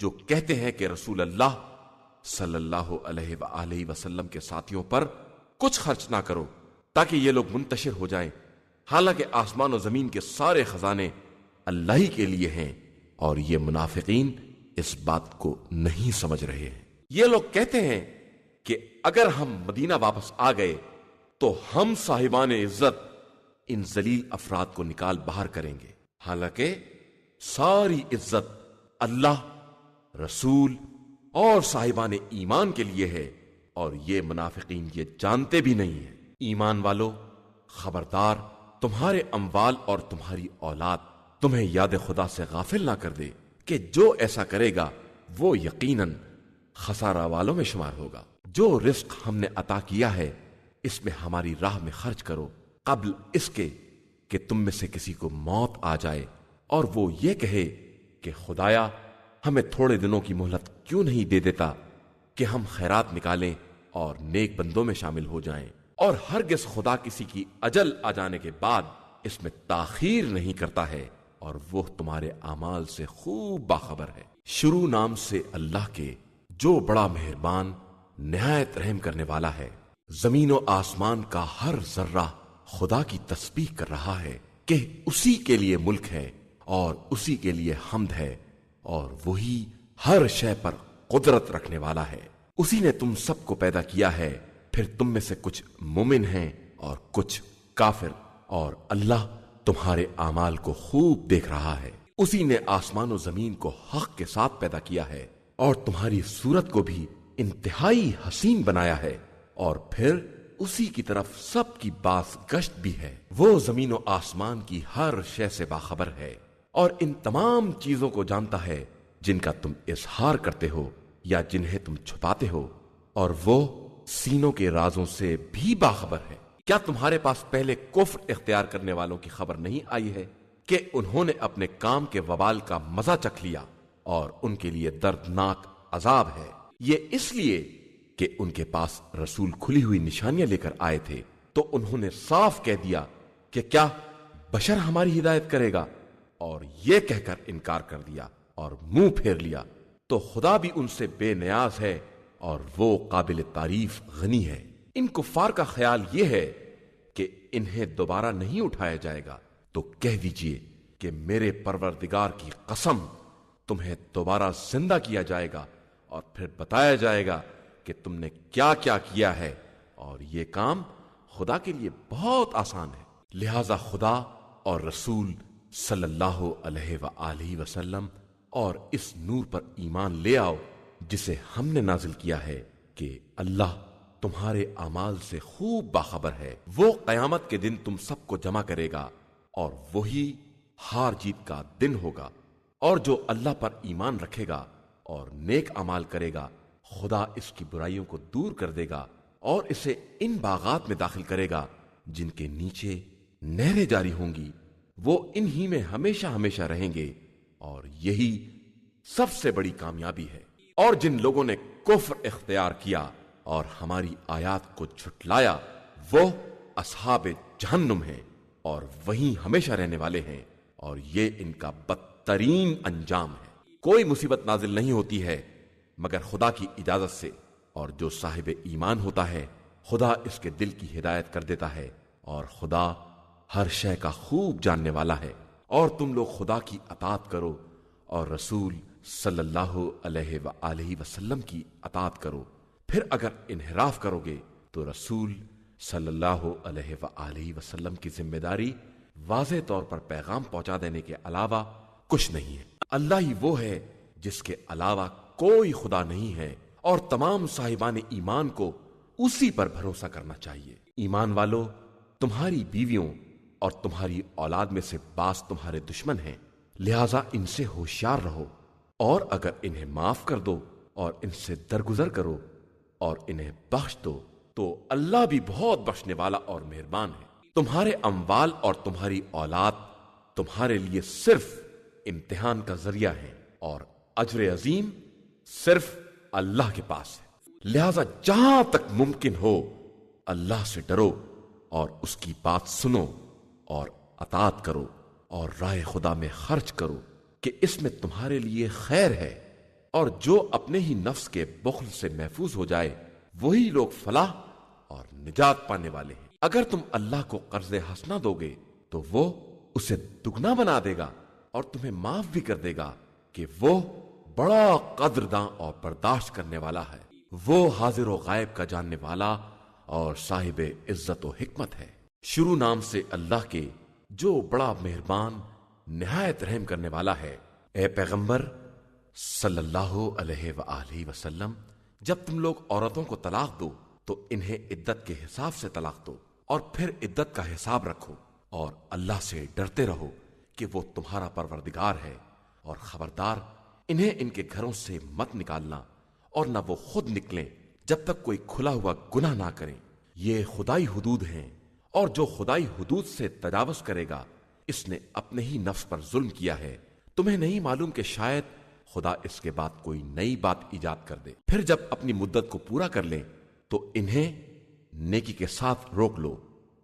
جو کہتے ہیں کہ رسول اللہ صلی اللہ علیہ وآلہ وسلم کے ساتھیوں پر کچھ خرچ نہ کرو تاکہ یہ لوگ منتشر ہو جائیں، حالانکہ آسمان و زمین کے سارے خزانے اللہ ہی کے لیے ہیں، اور یہ منافقین اس بات کو نہیں سمجھ رہے ہیں۔ یہ لوگ کہتے ہیں کہ اگر ہم مدینہ واپس آ گئے تو ہم صاحبان عزت ان ذلیل افراد کو نکال باہر کریں گے، حالانکہ ساری عزت اللہ، رسول اور صاحبان ایمان کے لیے ہے، اور یہ منافقین یہ جانتے بھی نہیں ہیں۔ ایمان والو، خبردار تمہارے اموال اور تمہاری اولاد تمہیں یاد خدا سے غافل نہ کر دے کہ جو ایسا کرے گا وہ یقیناً خسارہ والوں میں شمار ہوگا۔ جو رزق ہم نے عطا کیا ہے اس میں ہماری راہ میں خرچ کرو قبل اس کے کہ تم میں سے کسی کو موت آ جائے اور وہ یہ کہے کہ خدایا ہمیں تھوڑے دنوں کی مہلت کیوں نہیں دے دیتا کہ ہم خیرات نکالیں اور نیک بندوں میں شامل ہو جائیں۔ اور ہرگز خدا کسی کی اجل آ جانے کے بعد اس میں تاخیر نہیں کرتا ہے، اور وہ تمہارے اعمال سے خوب باخبر ہے۔ شروع نام سے اللہ کے جو بڑا مہربان نہایت رحم کرنے والا ہے۔ زمین و آسمان کا ہر ذرہ خدا کی تسبیح کر رہا ہے کہ اسی کے لیے ملک ہے اور اسی کے لیے حمد ہے، اور وہی ہر شے پر قدرت رکھنے والا ہے۔ اسی نے تم سب کو پیدا کیا ہے، پھر تم میں سے کچھ مومن ہیں اور کچھ کافر، اور اللہ تمہارے اعمال کو خوب دیکھ رہا ہے۔ اسی نے آسمان و زمین کو حق کے ساتھ پیدا کیا ہے اور تمہاری صورت کو بھی انتہائی حسین بنایا ہے، اور پھر اسی کی طرف سب کی باز گشت بھی ہے۔ وہ زمین و آسمان کی ہر شے سے باخبر ہے اور ان تمام چیزوں کو جانتا ہے جن کا تم اظہار کرتے ہو یا جنہیں تم چھپاتے ہو، اور وہ سینوں کے رازوں سے بھی باخبر ہے۔ کیا تمہارے پاس پہلے کفر اختیار کرنے والوں کی خبر نہیں آئی ہے کہ انہوں نے اپنے کام کے وبال کا مزہ چکھ لیا اور ان کے لیے دردناک عذاب ہے؟ یہ اس لیے کہ ان کے پاس رسول کھلی ہوئی نشانیاں لے کر آئے تھے تو انہوں نے صاف کہہ دیا کہ کیا بشر ہماری ہدایت کرے گا، اور یہ کہہ کر انکار کر دیا اور منہ پھیر لیا۔ تو خدا بھی ان سے بے نیاز ہے اور وہ قابل تعریف غنی ہے۔ ان کفار کا خیال یہ ہے کہ انہیں دوبارہ نہیں اٹھایا جائے گا، تو کہہ دیجئے کہ میرے پروردگار کی قسم تمہیں دوبارہ زندہ کیا جائے گا اور پھر بتایا جائے گا کہ تم نے کیا کیا کیا ہے، اور یہ کام خدا کے لیے بہت آسان ہے۔ لہذا خدا اور رسول صلی اللہ علیہ وآلہ وسلم اور اس نور پر ایمان لے آؤ جسے ہم نے نازل کیا ہے کہ اللہ تمہارے اعمال سے خوب باخبر ہے۔ وہ قیامت کے دن تم سب کو جمع کرے گا اور وہی ہار جیت کا دن ہوگا، اور جو اللہ پر ایمان رکھے گا اور نیک اعمال کرے گا خدا اس کی برائیوں کو دور کر دے گا اور اسے ان باغات میں داخل کرے گا جن کے نیچے نہریں جاری ہوں گی، وہ انہی میں ہمیشہ ہمیشہ رہیں گے، اور یہی سب سے بڑی کامیابی ہے۔ اور جن لوگوں نے کفر اختیار کیا اور ہماری آیات کو جھٹلایا وہ اصحاب جہنم ہیں اور وہیں ہمیشہ رہنے والے ہیں، اور یہ ان کا بدترین انجام ہے۔ کوئی مصیبت نازل نہیں ہوتی ہے مگر خدا کی اجازت سے، اور جو صاحب ایمان ہوتا ہے خدا اس کے دل کی ہدایت کر دیتا ہے، اور خدا ہر شے کا خوب جاننے والا ہے۔ اور تم لوگ خدا کی اطاعت کرو اور رسول صلی اللہ علیہ وآلہ وسلم کی اطاعت کرو، پھر اگر انحراف کرو گے تو رسول صلی اللہ علیہ وآلہ وسلم کی ذمہ داری واضح طور پر پیغام پہنچا دینے کے علاوہ کچھ نہیں ہے۔ اللہ ہی وہ ہے جس کے علاوہ کوئی خدا نہیں ہے، اور تمام صاحبان ایمان کو اسی پر بھروسہ کرنا چاہیے۔ ایمان والو، تمہاری بیویوں اور تمہاری اولاد میں سے بعض تمہارے دشمن ہیں، لہذا ان سے ہوشیار رہو، اور اگر انہیں معاف کر دو اور ان سے درگزر کرو اور انہیں بخش دو تو اللہ بھی بہت بخشنے والا اور مہربان ہے۔ تمہارے اموال اور تمہاری اولاد تمہارے لیے صرف امتحان کا ذریعہ ہے، اور اجر عظیم صرف اللہ کے پاس ہے، لہذا جہاں تک ممکن ہو اللہ سے ڈرو اور اس کی بات سنو اور اطاعت کرو، اور راہ خدا میں خرچ کرو کہ اس میں تمہارے لیے خیر ہے، اور جو اپنے ہی نفس کے بخل سے محفوظ ہو جائے وہی لوگ فلاح اور نجات پانے والے ہیں۔ اگر تم اللہ کو قرض حسنہ دو گے تو وہ اسے دگنا بنا دے گا اور تمہیں معاف بھی کر دے گا کہ وہ بڑا قدرداں اور برداشت کرنے والا ہے۔ وہ حاضر و غائب کا جاننے والا اور صاحب عزت و حکمت ہے۔ شروع نام سے اللہ کے جو بڑا مہربان نہایت رحم کرنے والا ہے۔ اے پیغمبر صلی اللہ علیہ وآلہ وسلم، جب تم لوگ عورتوں کو طلاق دو تو انہیں عدت کے حساب سے طلاق دو، اور پھر عدت کا حساب رکھو، اور اللہ سے ڈرتے رہو کہ وہ تمہارا پروردگار ہے، اور خبردار انہیں ان کے گھروں سے مت نکالنا، اور نہ وہ خود نکلیں جب تک کوئی کھلا ہوا گناہ نہ کریں۔ یہ خدائی حدود ہیں، اور جو خدائی حدود سے تجاوز کرے گا اس نے اپنے ہی نفس پر ظلم کیا ہے۔ تمہیں نہیں معلوم کہ شاید خدا اس کے بعد کوئی نئی بات ایجاد کر دے۔ پھر جب اپنی مدت کو پورا کر لیں تو انہیں نیکی کے ساتھ روک لو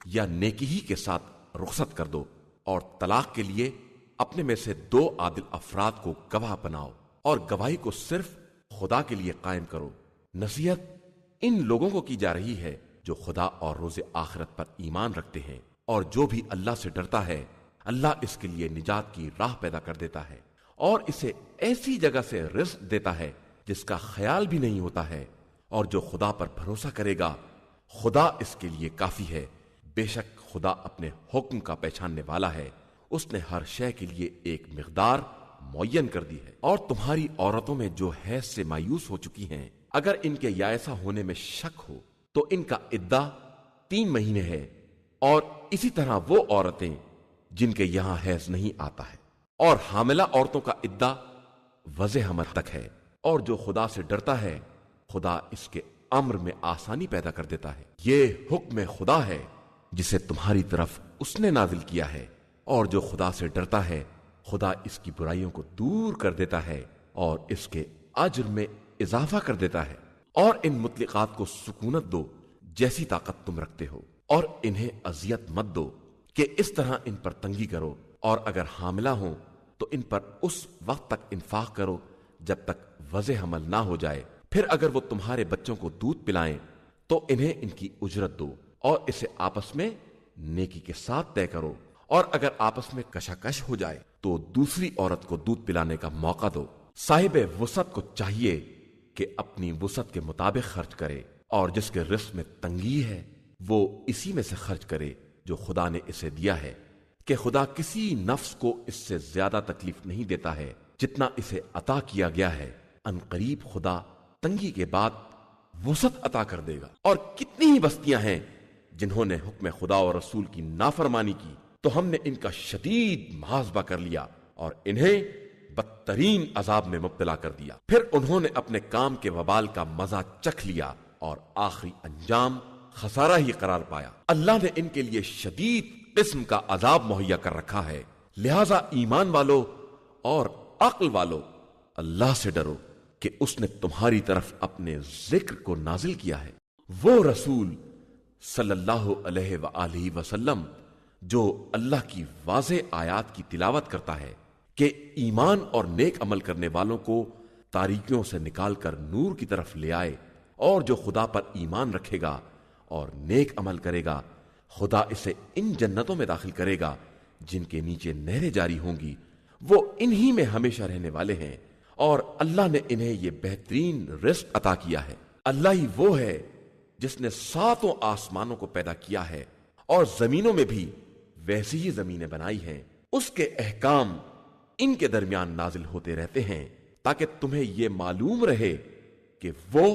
یا نیکی ہی کے ساتھ رخصت کر دو، اور طلاق کے لیے اپنے میں سے 2 عادل افراد کو گواہ بناؤ، اور گواہی کو صرف خدا کے لیے قائم کرو۔ نصیحت ان لوگوں کو کی جا رہی ہے جو خدا اور روز آخرت پر ایمان رکھتے ہیں، اور جو بھی اللہ سے ڈرتا ہے اللہ اس کے لیے نجات کی راہ پیدا کر دیتا ہے، اور اسے ایسی جگہ سے رزق دیتا ہے جس کا خیال بھی نہیں ہوتا ہے، اور جو خدا پر بھروسہ کرے گا خدا اس کے لیے کافی ہے۔ بے شک خدا اپنے حکم کا پہچاننے والا ہے، اس نے ہر شے کے لیے ایک مقدار معین کر دی ہے۔ اور تمہاری عورتوں میں جو حیض سے مایوس ہو چکی ہیں، اگر ان کے یائسہ ہونے میں شک ہو تو ان کا عدہ 3 مہینے ہے، اور اسی طرح وہ عورتیں جن کے یہاں حیض نہیں آتا ہے، اور حاملہ عورتوں کا عدہ وضع حمل تک ہے۔ اور جو خدا سے ڈرتا ہے خدا اس کے امر میں آسانی پیدا کر دیتا ہے۔ یہ حکم خدا ہے جسے تمہاری طرف اس نے نازل کیا ہے، اور جو خدا سے ڈرتا ہے خدا اس کی برائیوں کو دور کر دیتا ہے اور اس کے اجر میں اضافہ کر دیتا ہے۔ اور ان مطلقات کو سکونت دو جیسی طاقت تم رکھتے ہو، اور انہیں اذیت مت دو کہ اس طرح ان پر تنگی کرو، اور اگر حاملہ ہوں تو ان پر اس وقت تک انفاق کرو جب تک وضع حمل نہ ہو جائے۔ پھر اگر وہ تمہارے بچوں کو دودھ پلائیں تو انہیں ان کی اجرت دو، اور اسے آپس میں نیکی کے ساتھ طے کرو، اور اگر آپس میں کشاکش ہو جائے تو دوسری عورت کو دودھ پلانے کا موقع دو۔ صاحب وسعت کو چاہیے کہ اپنی وسعت کے مطابق خرچ کرے، اور جس کے رزق میں تنگی ہے وہ اسی میں سے خرچ کرے جو خدا نے اسے دیا ہے، کہ خدا کسی نفس کو اس سے زیادہ تکلیف نہیں دیتا ہے جتنا اسے عطا کیا گیا ہے۔ ان قریب خدا تنگی کے بعد وسعت عطا کر دے گا۔ اور کتنی ہی بستیاں ہیں جنہوں نے حکم خدا اور رسول کی نافرمانی کی تو ہم نے ان کا شدید محاسبہ کر لیا اور انہیں بدترین عذاب میں مبتلا کر دیا۔ پھر انہوں نے اپنے کام کے وبال کا مزہ چکھ لیا اور آخری انجام خسارہ ہی قرار پایا۔ اللہ نے ان کے لیے شدید قسم کا عذاب مہیا کر رکھا ہے، لہذا ایمان والو اور عقل والو اللہ سے ڈرو کہ اس نے تمہاری طرف اپنے ذکر کو نازل کیا ہے وہ رسول صلی اللہ علیہ وآلہ وسلم جو اللہ کی واضح آیات کی تلاوت کرتا ہے کہ ایمان اور نیک عمل کرنے والوں کو تاریکیوں سے نکال کر نور کی طرف لے آئے، اور جو خدا پر ایمان رکھے گا اور نیک عمل کرے گا خدا اسے ان جنتوں میں داخل کرے گا جن کے نیچے نہریں جاری ہوں گی، وہ انہی میں ہمیشہ رہنے والے ہیں، اور اللہ نے انہیں یہ بہترین رزق عطا کیا ہے۔ اللہ ہی وہ ہے جس نے 7 آسمانوں کو پیدا کیا ہے اور زمینوں میں بھی ویسی ہی زمینیں بنائی ہیں، اس کے احکام ان کے درمیان نازل ہوتے رہتے ہیں تاکہ تمہیں یہ معلوم رہے کہ وہ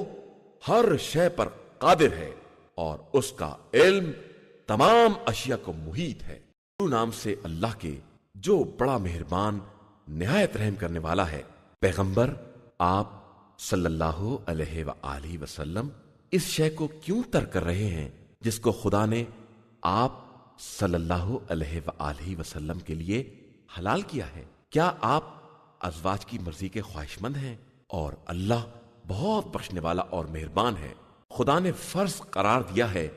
ہر شے پر قادر ہے اور اس کا علم تمام اشیاء کو محیط ہے۔ نام سے اللہ کے جو بڑا مہربان نہایت رحم کرنے والا ہے۔ پیغمبر آپ صلی اللہ علیہ وآلہ وسلم اس شے کو کیوں ترک کر رہے ہیں جس کو خدا نے آپ صلی اللہ علیہ وآلہ وسلم کے لیے حلال کیا ہے؟ کیا آپ ازواج کی مرضی کے خواہش مند ہیں؟ اور اللہ بہت بخشنے والا اور مہربان ہے۔ خدا نے فرض قرار دیا ہے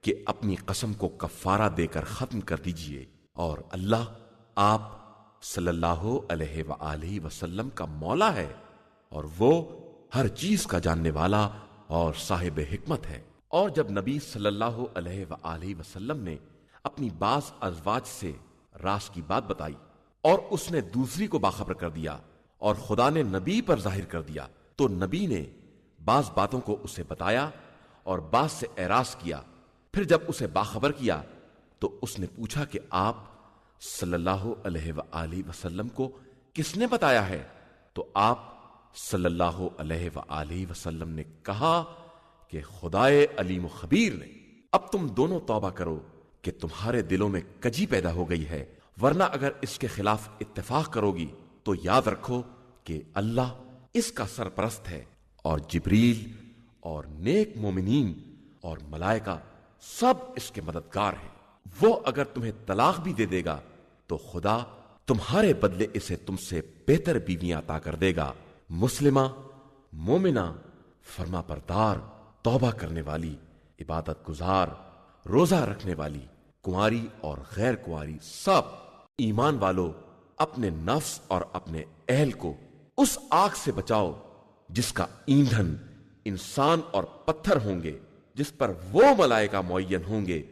کہ اپنی قسم کو کفارہ دے کر ختم کر دیجئے، اور اللہ آپ صلی اللہ علیہ وآلہ وسلم کا مولا ہے، اور وہ ہر چیز کا جاننے والا اور صاحب حکمت ہے۔ اور جب نبی صلی اللہ علیہ وآلہ وسلم نے اپنی بعض ازواج سے راز کی بات بتائی اور اس نے دوسری کو باخبر کر دیا اور خدا نے نبی پر ظاہر کر دیا، تو نبی نے بعض باتوں کو اسے بتایا اور بعض سے اعراض کیا۔ پھر جب اسے باخبر کیا تو اس نے پوچھا کہ آپ صلی اللہ علیہ وآلہ وسلم کو کس نے بتایا ہے؟ تو آپ صلی اللہ علیہ وآلہ وسلم نے کہا کہ خدائے علیم و خبیر نے۔ اب تم دونوں توبہ کرو کہ تمہارے دلوں میں کجی پیدا ہو گئی ہے، ورنہ اگر اس کے خلاف اتفاق کرو گی تو یاد رکھو کہ اللہ اس کا سرپرست ہے، اور جبریل اور نیک مومنین اور ملائکہ سب اس کے مددگار ہیں۔ وہ اگر تمہیں طلاق بھی دے دے گا تو خدا تمہارے بدلے اسے تم سے بہتر بیویاں عطا کر دے گا، مسلمہ، مومنہ، فرما بردار، توبہ کرنے والی، عبادت گزار، روزہ رکھنے والی، کنواری اور غیر کنواری، سب ایمان والو اپنے نفس اور اپنے اہل کو اس آگ سے بچاؤ جس کا ایندھن انسان اور پتھر ہوں گے، جس پر وہ ملائکہ معین ہوں گے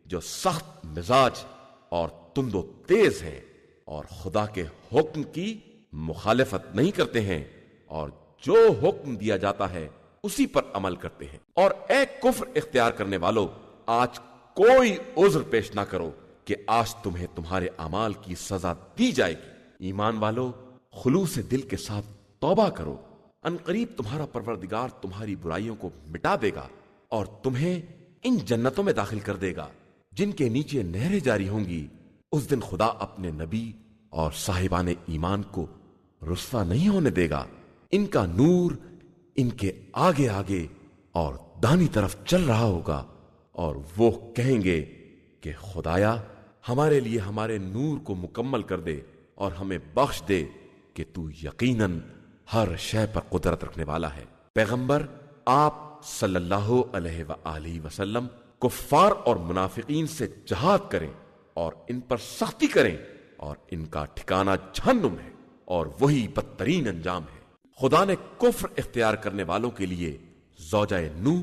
جو سخت مزاج اور تند و تیز ہیں اور خدا کے حکم کی مخالفت نہیں کرتے ہیں، اور جو حکم دیا جاتا ہے اسی پر عمل کرتے ہیں۔ اور اے کفر اختیار کرنے والو، آج کوئی عذر پیش نہ کرو کہ آج تمہیں تمہارے اعمال کی سزا دی جائے گی۔ ایمان والو، خلوص دل کے ساتھ توبہ کرو، ان قریب تمہارا پروردگار تمہاری برائیوں کو مٹا دے گا اور تمہیں ان جنتوں میں داخل کر دے گا جن کے نیچے نہریں جاری ہوں گی۔ اس دن خدا اپنے نبی اور صاحبان ایمان کو رسوا نہیں ہونے دے گا، ان کا نور ان کے آگے آگے اور دانی طرف چل رہا ہوگا، اور وہ کہیں گے کہ خدایا ہمارے لیے ہمارے نور کو مکمل کر دے اور ہمیں بخش دے کہ تو یقیناً ہر شے پر قدرت رکھنے والا ہے۔ پیغمبر آپ صلی اللہ علیہ وآلہ وسلم کفار اور منافقین سے جہاد کریں اور ان پر سختی کریں، اور ان کا ٹھکانہ جہنم ہے اور وہی بدترین انجام ہے۔ خدا نے کفر اختیار کرنے والوں کے لیے زوجہ نوح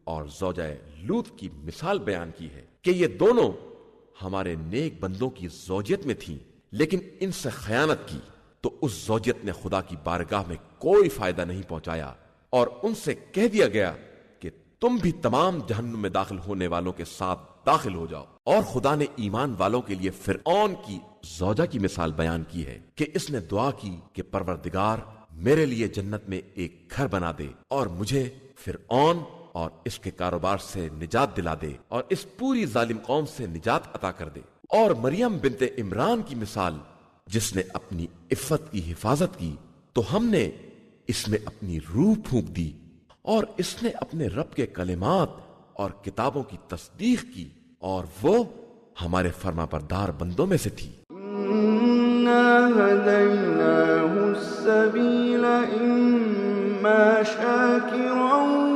اور زوجہ لوط کی مثال بیان کی ہے کہ یہ دونوں ہمارے نیک بندوں کی زوجیت میں تھیں، لیکن ان سے خیانت کی تو اس زوجیت نے خدا کی بارگاہ میں کوئی فائدہ نہیں پہنچایا، اور ان سے کہہ دیا گیا کہ تم بھی تمام جہنم میں داخل ہونے والوں کے ساتھ داخل ہو جاؤ۔ اور خدا نے ایمان والوں کے لیے فرعون کی زوجہ کی مثال بیان کی ہے کہ اس نے دعا کی کہ پروردگار میرے لیے جنت میں ایک گھر بنا دے اور مجھے فرعون اور اس کے کاروبار سے نجات دلا دے اور اس پوری ظالم قوم سے نجات عطا کر دے۔ اور مریم بنت عمران کی مثال، جس نے اپنی عفت کی حفاظت کی تو ہم نے اس میں اپنی روح پھونک دی، اور اس نے اپنے رب کے کلمات اور کتابوں کی تصدیق کی، اور وہ ہمارے فرما بردار بندوں میں سے تھی۔ إِنَّا هَدَيْنَاهُ السَّبِيلَ إِمَّا شَاكِرًا